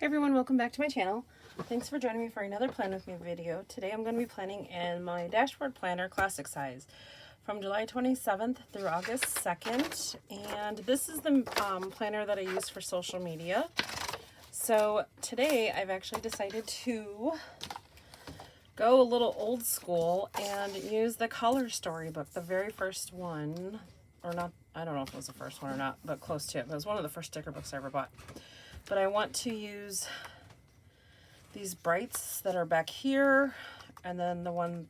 Hey everyone, welcome back to my channel. Thanks for joining me for another Plan With Me video. Today I'm going to be planning in my dashboard planner classic size from July 27th through August 2nd. And this is the planner that I use for social media. So today I've actually decided to go a little old school and use the color storybook, the very first one, or not, I don't know if it was the first one or not, but close to it. It was one of the first sticker books I ever bought. But I want to use these brights that are back here, and then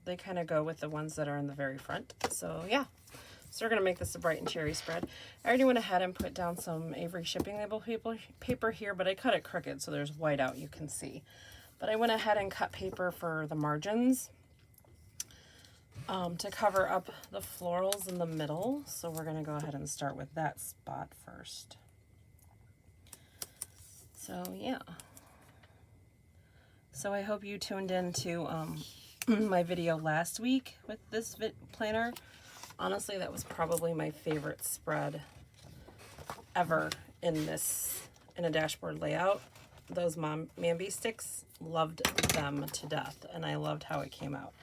they kind of go with the ones that are in the very front. So yeah, so we're going to make this a bright and cherry spread. I already went ahead and put down some Avery shipping label paper here, but I cut it crooked so there's white out, you can see. But I went ahead and cut paper for the margins to cover up the florals in the middle. So we're going to go ahead and start with that spot first. So yeah, so I hope you tuned in to my video last week with this planner. Honestly, that was probably my favorite spread ever in a dashboard layout. Those Mambi sticks, loved them to death, and I loved how it came out.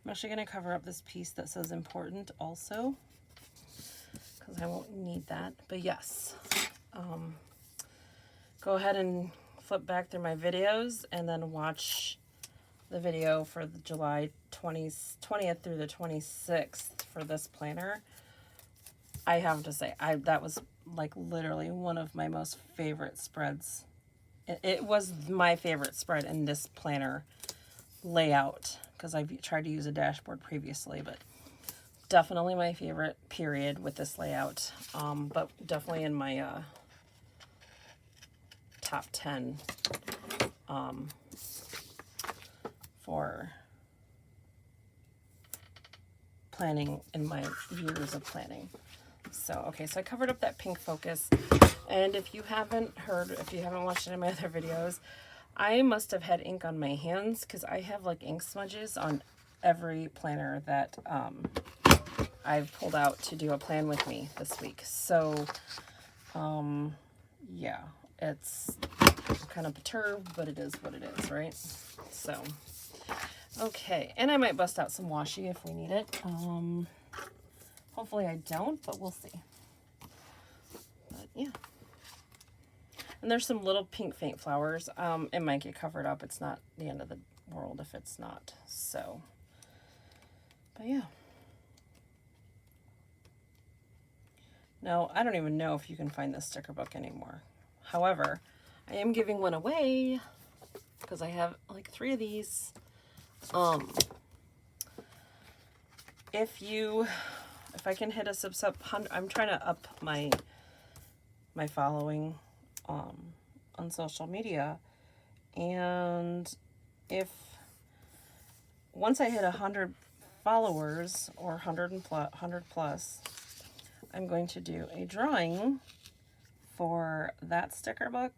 I'm actually going to cover up this piece that says important also, because I won't need that. But yes, go ahead and flip back through my videos and then watch the video for the July 20th through the 26th for this planner. I have to say, that was like literally one of my most favorite spreads. It was my favorite spread in this planner layout, because I've tried to use a dashboard previously, but definitely my favorite period with this layout. But definitely in my top 10 for planning in my years of planning. So, okay, so I covered up that pink focus. And if you haven't watched any of my other videos, I must have had ink on my hands, because I have like ink smudges on every planner that I've pulled out to do a plan with me this week. So, yeah, it's kind of perturbed, but it is what it is, right? So, okay, and I might bust out some washi if we need it. Hopefully I don't, but we'll see. But yeah. And there's some little pink faint flowers. It might get covered up. It's not the end of the world if it's not. So, but yeah. Now, I don't even know if you can find this sticker book anymore. However, I am giving one away because I have like 3 of these. If I can hit a sub 100, I'm trying to up my following on social media, and once I hit 100 followers or 100 plus, I'm going to do a drawing for that sticker book,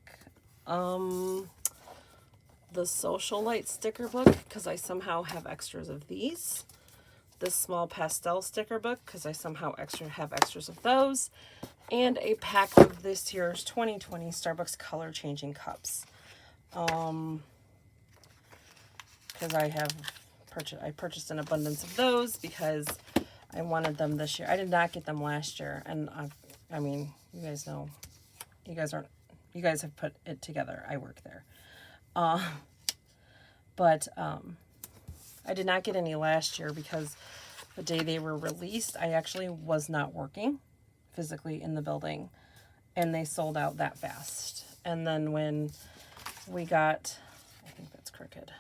the Social Light sticker book, because I somehow have extras of these, this small pastel sticker book, because I somehow have extras of those, and a pack of this year's 2020 Starbucks color changing cups, because I purchased an abundance of those because I wanted them this year. I did not get them last year, and I mean, you guys know, you guys have put it together. I work there. But I did not get any last year because the day they were released, I actually was not working physically in the building, and they sold out that fast. And then when we got, I think that's crooked.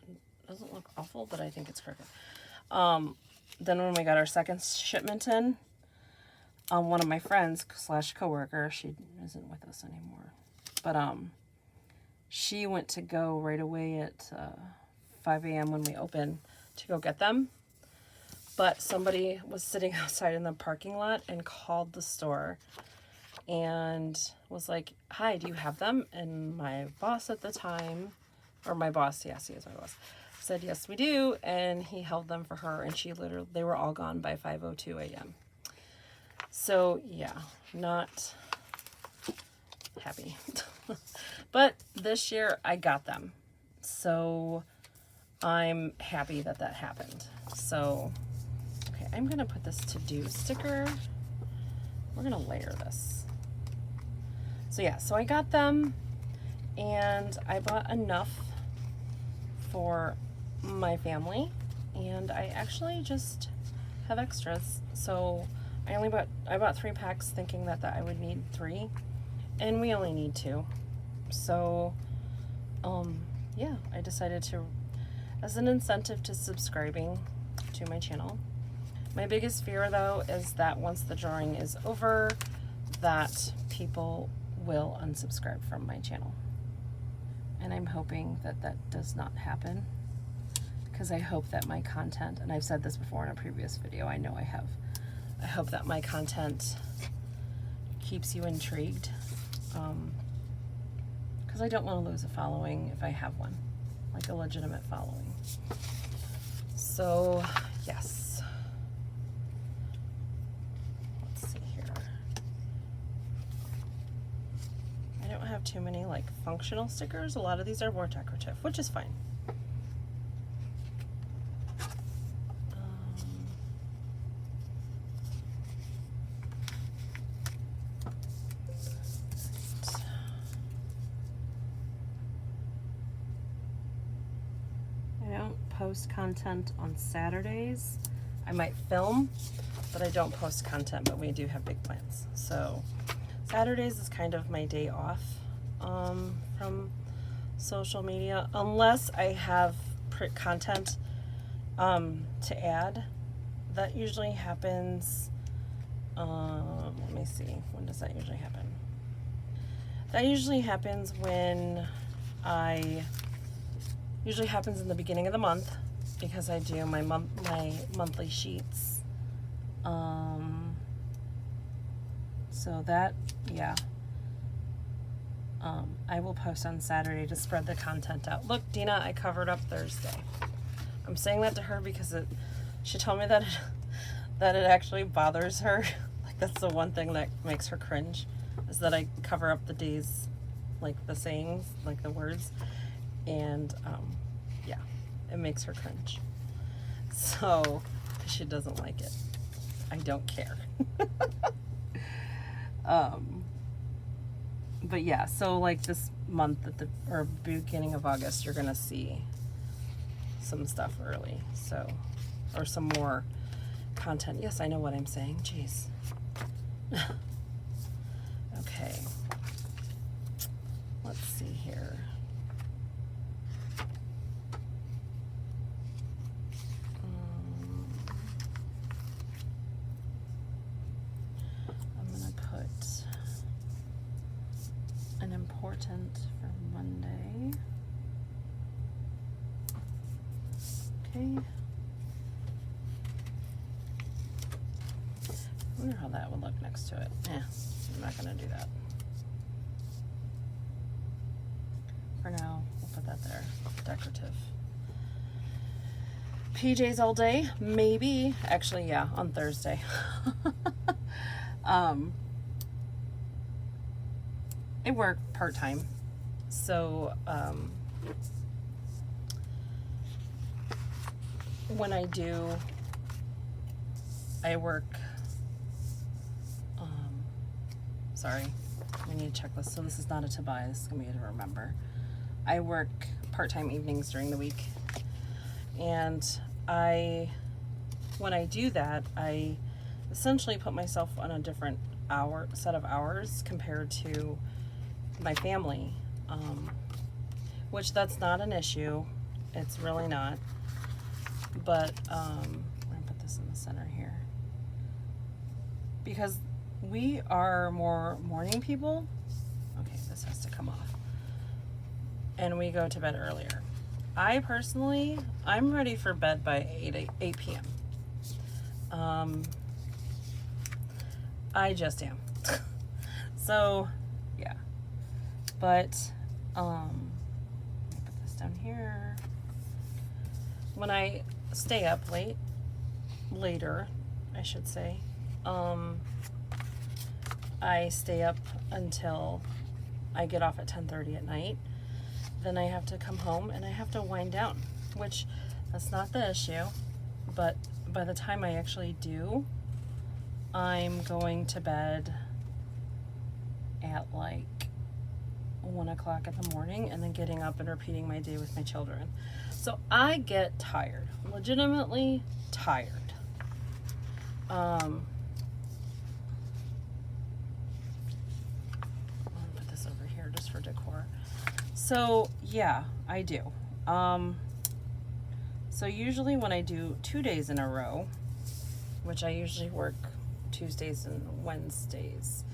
It doesn't look awful, but I think it's crooked. Then when we got our second shipment in, one of my friends / coworker, she isn't with us anymore, but she went to go right away at 5 a.m. when we opened to go get them, but somebody was sitting outside in the parking lot and called the store and was like, "Hi, do you have them?" And my boss at the time, or my boss, yes, he is my boss, said, "Yes, we do," and he held them for her, and they were all gone by 5:02 a.m. So yeah, not happy. But this year I got them. So I'm happy that that happened. So, okay, I'm going to put this to do sticker. We're going to layer this. So yeah, so I got them and I bought enough for my family, and I actually just have extras. So I bought 3 packs thinking that I would need 3, and we only need 2. So yeah, I decided to, as an incentive to subscribing to my channel. My biggest fear though is that once the drawing is over, that people will unsubscribe from my channel. And I'm hoping that that does not happen, because I hope that my content, and I've said this before in a previous video, I know I have, I hope that my content keeps you intrigued, because I don't want to lose a following if I have one, like a legitimate following. So yes, let's see here. I don't have too many like functional stickers. A lot of these are more decorative, which is fine. I don't post content on Saturdays. I might film, but I don't post content, but we do have big plans. So Saturdays is kind of my day off from social media, unless I have content to add. That usually happens, let me see, when does that usually happen? That usually happens when usually happens in the beginning of the month, because I do my monthly sheets. So that, yeah. I will post on Saturday to spread the content out. Look, Dina, I covered up Thursday. I'm saying that to her because she told me that it actually bothers her. Like, that's the one thing that makes her cringe, is that I cover up the days, like the sayings, like the words, and yeah, it makes her cringe. So she doesn't like it. I don't care. But yeah, so like this month or beginning of August, you're gonna see some stuff early, so, or some more content. Yes, I know what I'm saying. Jeez. Okay. Let's see here. I'm gonna put an important for Monday. Okay. I wonder how that would look next to it. I'm not gonna do that. For now, we'll put that there. Decorative. PJs all day? Maybe. Actually, yeah, on Thursday. I work part-time, so when I do, I work, sorry, we need to check this. So this is not a to buy, this is gonna be a to remember. I work part-time evenings during the week, and when I do that, I essentially put myself on a different set of hours compared to my family, which that's not an issue. It's really not. But I'm gonna put this in the center here, because we are more morning people. Okay, this has to come off. And we go to bed earlier. I personally, I'm ready for bed by 8 p.m. I just am. So, yeah. But, let me put this down here. When I stay up later, I should say, I stay up until I get off at 10:30 at night. Then I have to come home and I have to wind down, which that's not the issue. But by the time I actually do, I'm going to bed at like 1 o'clock in the morning and then getting up and repeating my day with my children. So I get tired, legitimately tired. I'll put this over here just for decor. So yeah, I do. So usually when I do 2 days in a row, which I usually work Tuesdays and Wednesdays,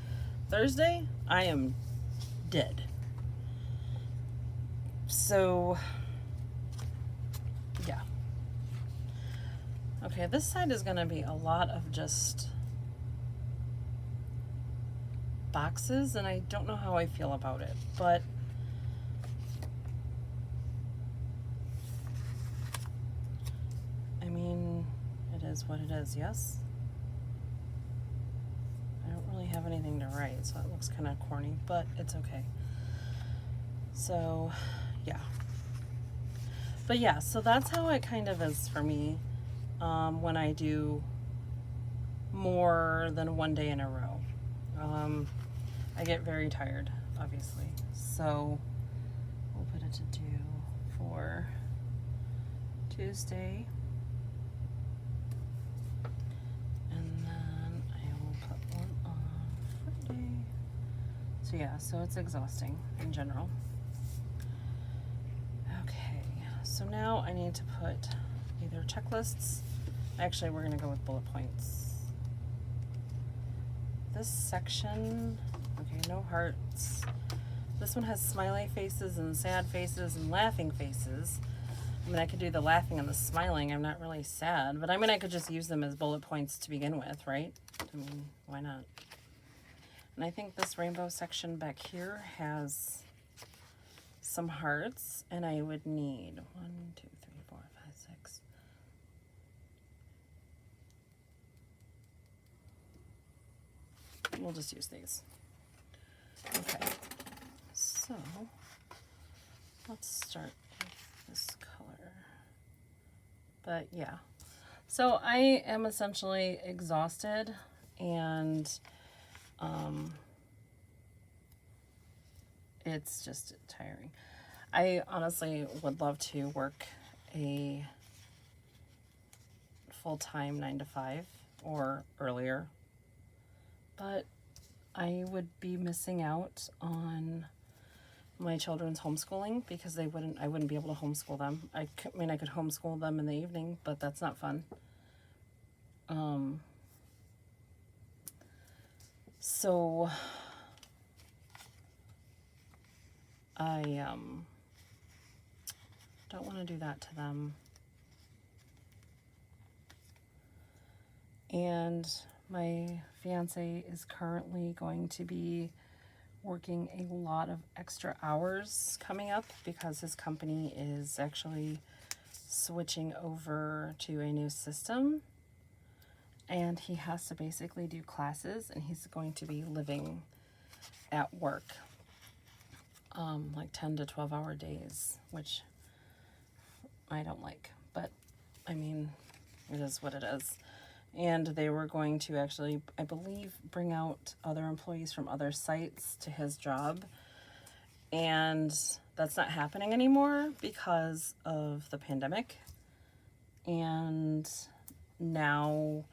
Thursday, I am dead. So, yeah. Okay, this side is going to be a lot of just boxes, and I don't know how I feel about it, but I mean, it is what it is, yes? I don't really have anything to write, so it looks kind of corny, but it's okay. So, yeah. But yeah, so that's how it kind of is for me when I do more than 1 day in a row. I get very tired, obviously. So we'll put it to do for Tuesday. And then I will put one on Friday. So yeah, so it's exhausting in general. Okay, so now I need to put either checklists. Actually, we're gonna go with bullet points. This section, okay, no hearts. This one has smiley faces and sad faces and laughing faces. I mean, I could do the laughing and the smiling. I'm not really sad, but I mean, I could just use them as bullet points to begin with, right? I mean, why not? And I think this rainbow section back here has some hearts, and I would need 1, 2, 3, 4, 5, 6. We'll just use these. Okay, so let's start with this color. But yeah, so I am essentially exhausted, and it's just tiring. I honestly would love to work a full-time 9 to 5 or earlier, but I would be missing out on my children's homeschooling because I wouldn't be able to homeschool them. I mean, I could homeschool them in the evening, but that's not fun. So I don't want to do that to them. And my fiance is currently going to be working a lot of extra hours coming up because his company is actually switching over to a new system, and he has to basically do classes, and he's going to be living at work like 10 to 12 hour days, which I don't like, but I mean, it is what it is. And they were going to actually, I believe, bring out other employees from other sites to his job. And that's not happening anymore because of the pandemic. And now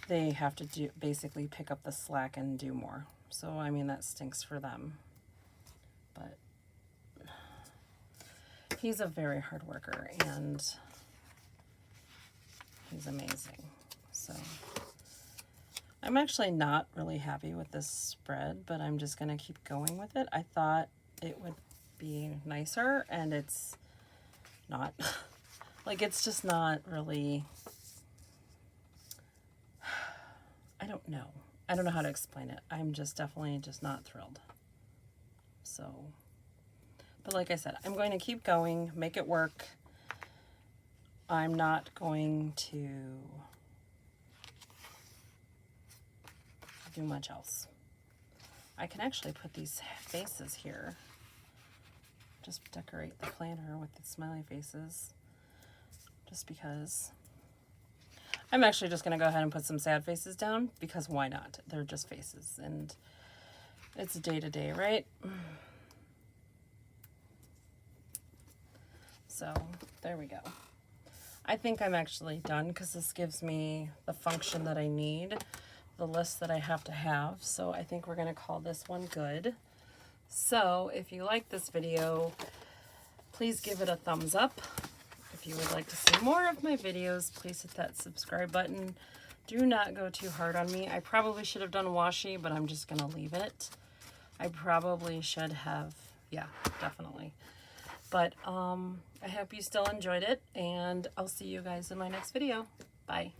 they have to basically pick up the slack and do more. So, I mean, that stinks for them. But he's a very hard worker, and he's amazing. So I'm actually not really happy with this spread, but I'm just going to keep going with it. I thought it would be nicer, and it's not. Like, it's just not really, I don't know. I don't know how to explain it. I'm just definitely just not thrilled. So, but like I said, I'm going to keep going, make it work. I'm not going to do much else. I can actually put these faces here. Just decorate the planner with the smiley faces. Just because. I'm actually just going to go ahead and put some sad faces down because why not? They're just faces and it's day to day, right? So there we go. I think I'm actually done because this gives me the function that I need, the list that I have to have. So I think we're going to call this one good. So if you like this video, please give it a thumbs up. If you would like to see more of my videos, please hit that subscribe button. Do not go too hard on me. I probably should have done washi, but I'm just going to leave it. I probably should have, yeah, definitely. But I hope you still enjoyed it, and I'll see you guys in my next video. Bye.